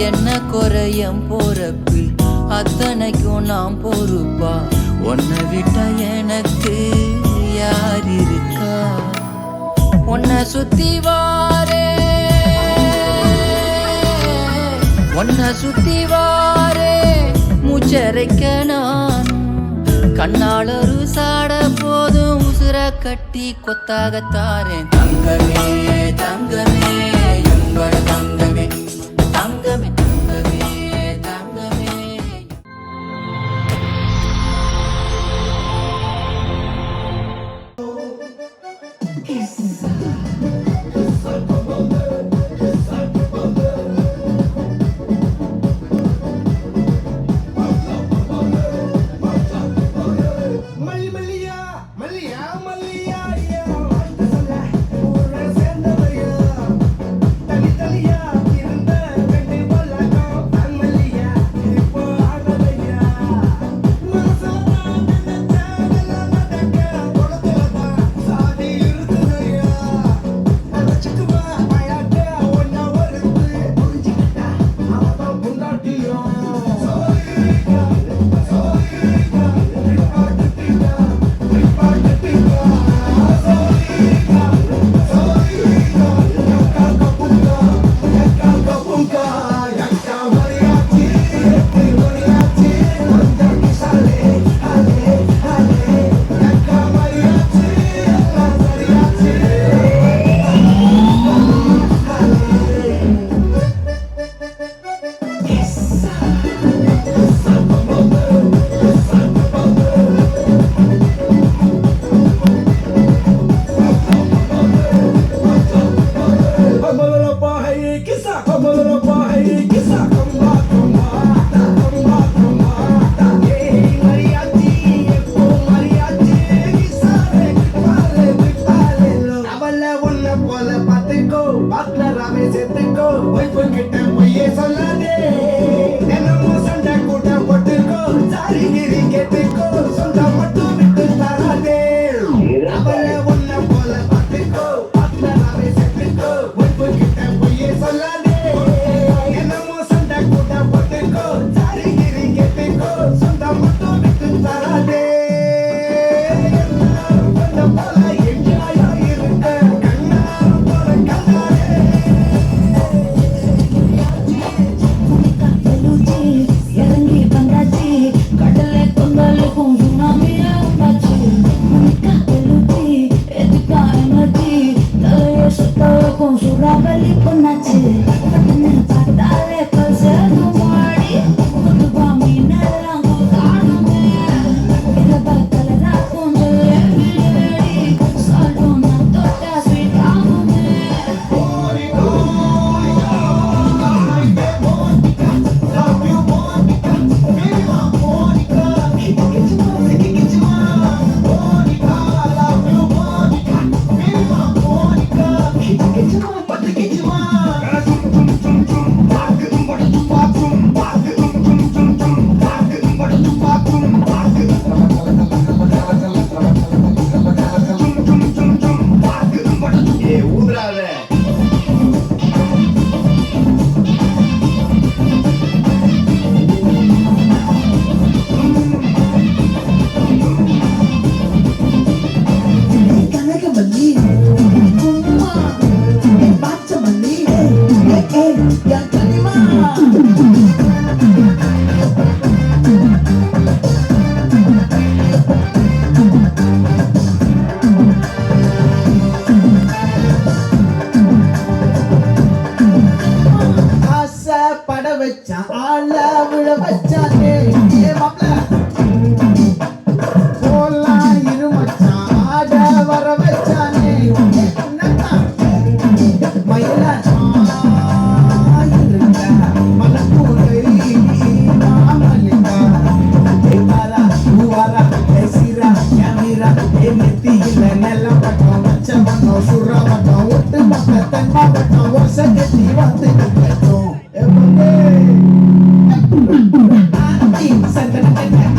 என்ன குறையம் போறப்பில் அத்தனைக்கும் நாம் பொறுப்பா? உன்னை விட்டா எனக்கு யார் இருக்கா? உன்னை சுத்தி வாரே மூச்சரைக்க நான் கண்ணாளரு சாட போதும் உசுர கட்டி கொத்தாகத்தாரேன். தங்கமே தங்கமே எங்களோட தங்கமே தங்கமே தங்கமே தங்கமே. Santa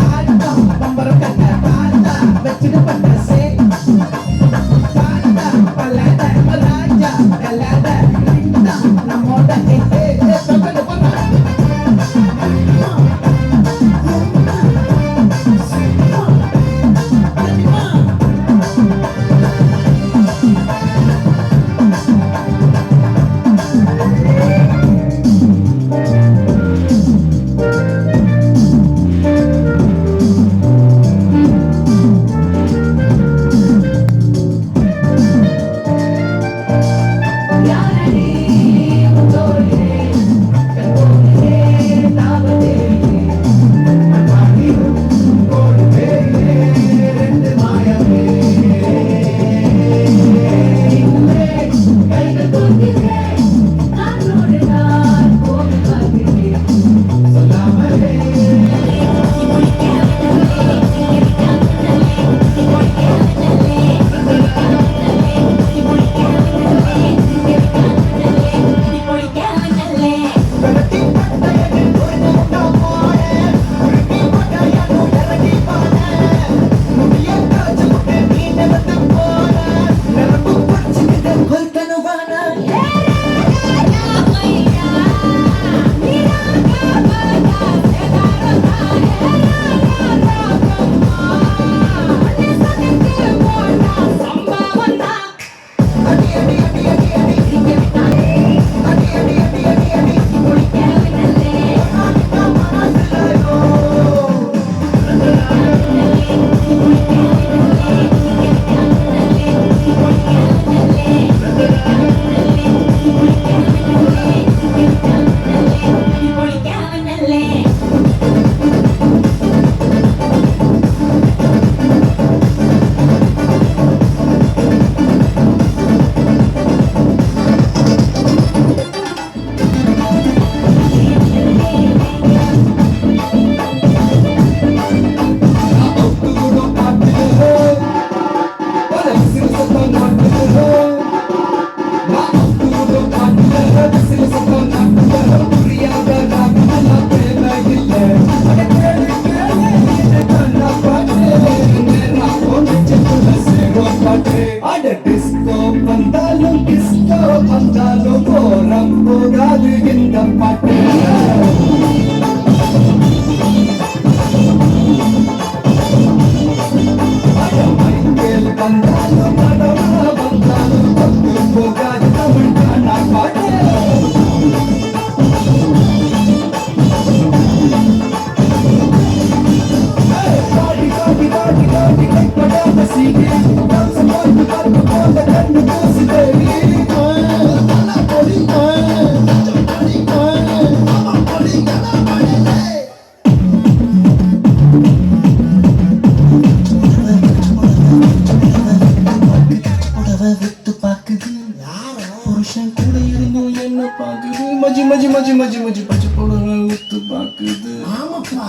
மச்சி மச்சி மச்சி பச்சை புடவை ஊத்து பாக்குது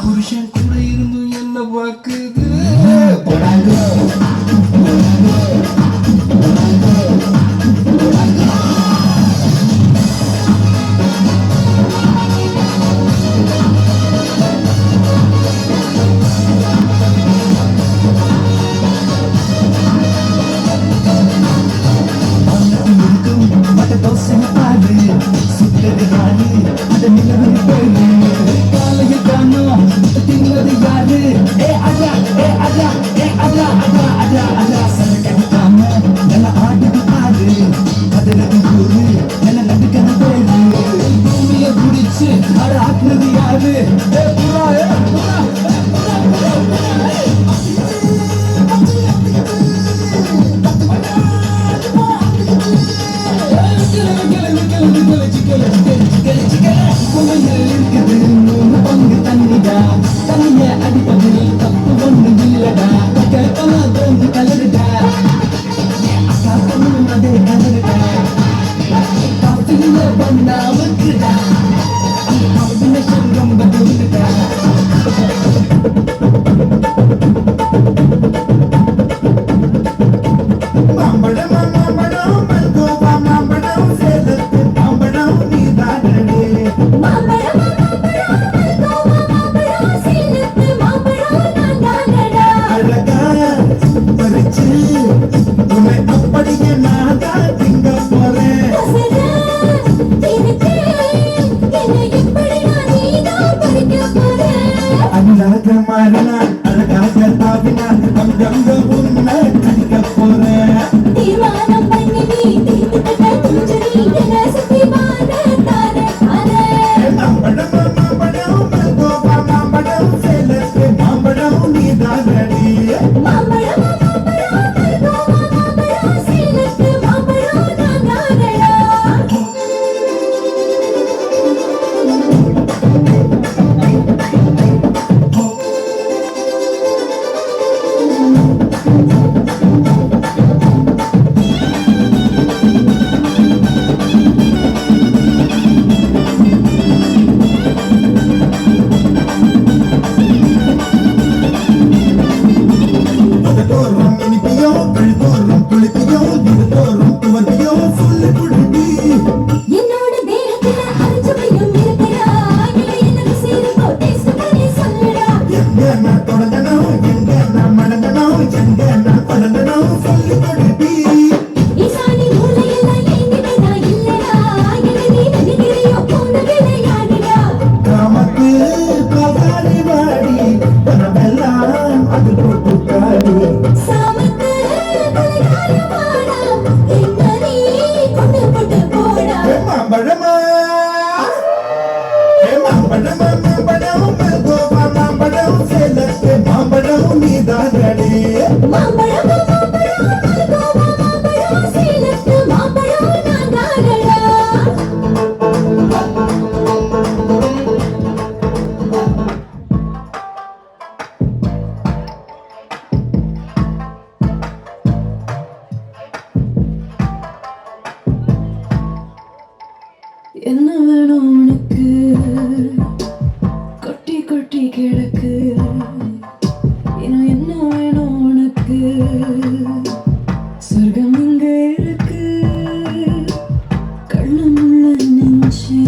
புருஷன் கூட இருந்து என்ன பாக்குது போடாங்க என்ன வேணும் உனக்கு கொட்டி கொட்டி கிடக்கு இன்னும் என்ன வேணும் உனக்கு சொர்க்கம் இங்க இருக்கு கள்ளமுள்ள நெஞ்சு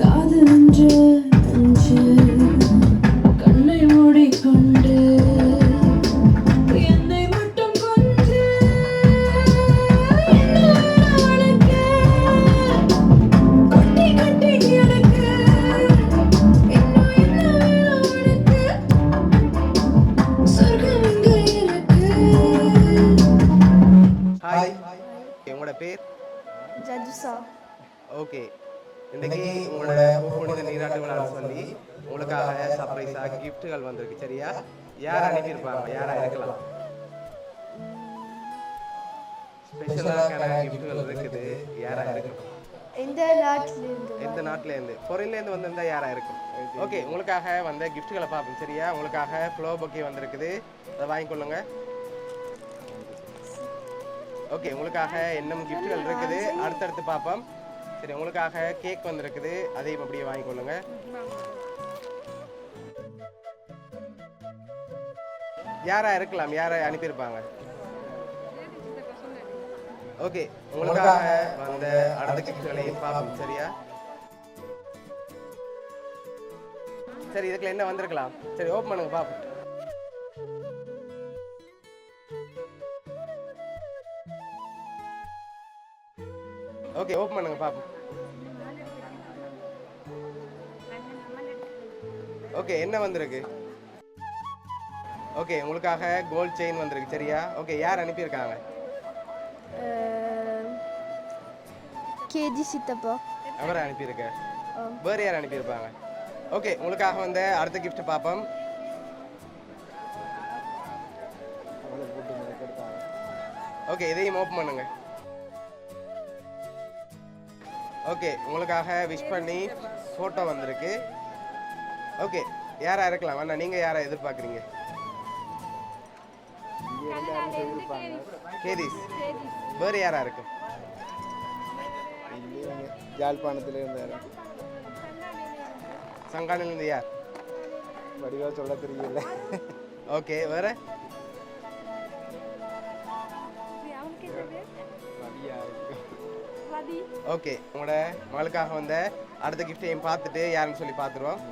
காதலென்ற நெஞ்சு கண்ணை மூடிக்கொண்டு என்னை மட்டும் கொன்று உங்களோட பேர் ஜதுசா. ஓகே, இன்னைக்கு உங்களோட புனித நீராட்டு விழா சொல்லி உங்களுக்காக சர்ப்ரைஸாக கிஃப்ட்டுகள் வந்திருக்கு. சரியா? யார் அனுப்பியிருப்பாங்க? யாரா இருக்கலாம்? ஸ்பெஷலான கிஃப்ட்டுகள் இருக்குது. யாரா இருக்கும்? எந்த நாட்டில இருந்து ஃபாரின்லேருந்து வந்திருந்தா யாரா இருக்கும்? ஓகே, உங்களுக்காக வந்த கிஃப்ட்டுகளை பார்ப்போம். சரியா? உங்களுக்காக ஃப்ளோ பொக்கே வந்திருக்குது, அதை வாங்கிக்கொள்ளுங்க. ஓகே, உங்களுக்காக இன்னும் கிஃப்ட்டுகள் இருக்குது, அடுத்தடுத்து பார்ப்போம். சரி உங்களுக்காக கேக் வந்திருக்குது, அதையும் அப்படியே வாங்கிக்கொள்ளுங்க. யாரா இருக்கலாம், யாரை அனுப்பியிருப்பாங்க? ஓகே, உங்களுக்காக வந்த அடுத்த கிஃப்ட்களையும் பார்ப்போம். சரியா? சரி, இதுக்குள்ள என்ன வந்திருக்கலாம்? சரி, ஓப்பன் பண்ணுங்க பார்ப்போம். ஓகே, ஓப்பன் பண்ணுங்க பார்ப்போம். ஓகே, என்ன வந்திருக்கு? ஓகே, உங்களுக்காக கோல்ட் செயின் வந்திருக்கு. சரியா? ஓகே, யார் அனுப்பியிருக்காங்க? கேஜி சித்தப்பா. அவரை அனுப்பியிருக்க. வேறு யார் அனுப்பியிருப்பாங்க? ஓகே, உங்களுக்காக வந்த அடுத்த கிஃப்ட் பார்ப்போம். ஓகே, இதையும் ஓப்பன் பண்ணுங்க. ஓகே, உங்களுக்காக விஷ் பண்ணி ஃபோட்டோ வந்திருக்கு. ஓகே, யாரா இருக்கலாம்? அண்ணா, நீங்கள் யாரை எதிர்பார்க்குறீங்க? கேதிஸ். வேறு யாரா இருக்கு? யாழ்ப்பாணத்தில் இருந்தார். சங்கானிலிருந்து யார்? வடிவாக சொல்ல தெரியல. ஓகே, வேறு? ஓகே, உங்களோட மகளுக்காக வந்த அடுத்த கிஃப்டையும் பார்த்துட்டு யாருன்னு சொல்லி பார்த்துருவோம்.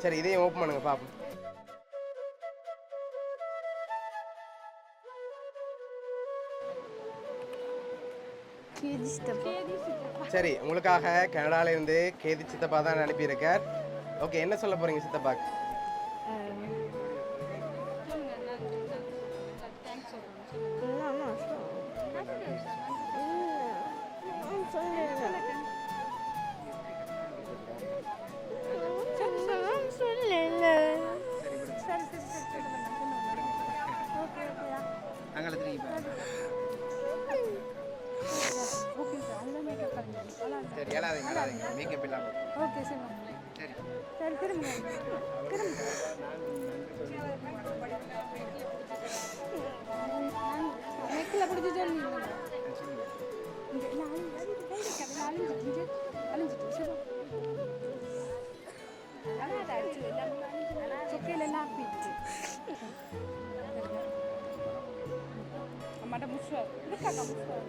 சரி, இதையும் ஓப்பன் பண்ணுங்க பார்ப்போம். கேஜி சித்தப்பா. சரி, உங்களுக்காக கனடால இருந்து கேதி சித்தப்பா தான் அனுப்பியிருக்கார். ஓகே, என்ன சொல்ல போறீங்க சித்தப்பாக்கு? சரி, ஏழாதீங்க, மேக்கப் இல்லாமல். ஓகே சரி சரி, சரி திரும்ப நெக்கில் பிடிச்சி சொல்லி சொக்கையிலெல்லாம் ஆப்பிட்டு அம்மாட்ட முஷுவார் இருக்காக்கா முஷுவார்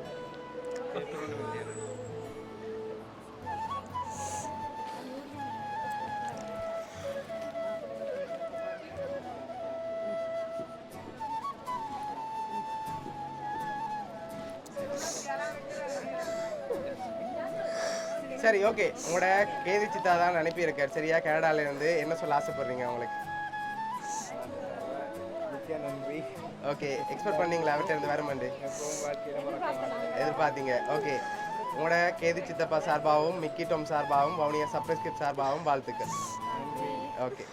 சரி, ஓகே, உங்களோட கேதி சித்தா தான் அனுப்பியிருக்கார். சரியா? கனடால இருந்து என்ன சொல்ல ஆசைப்படுறீங்க உங்களுக்கு? நன்றி. ஓகே, எக்ஸ்பெக்ட் பண்ணீங்களா அவர்கிட்ட இருந்து வரமாண்டு? எதிர்பார்த்தீங்க. ஓகே, உங்களோட கேதி சித்தப்பா சார்பாகவும் மிக்கி டோம் சார்பாகவும் வவுனியா சர்ப்ரைஸ் கிஃப்ட் சார்பாகவும் வாழ்த்துக்கள். ஓகே.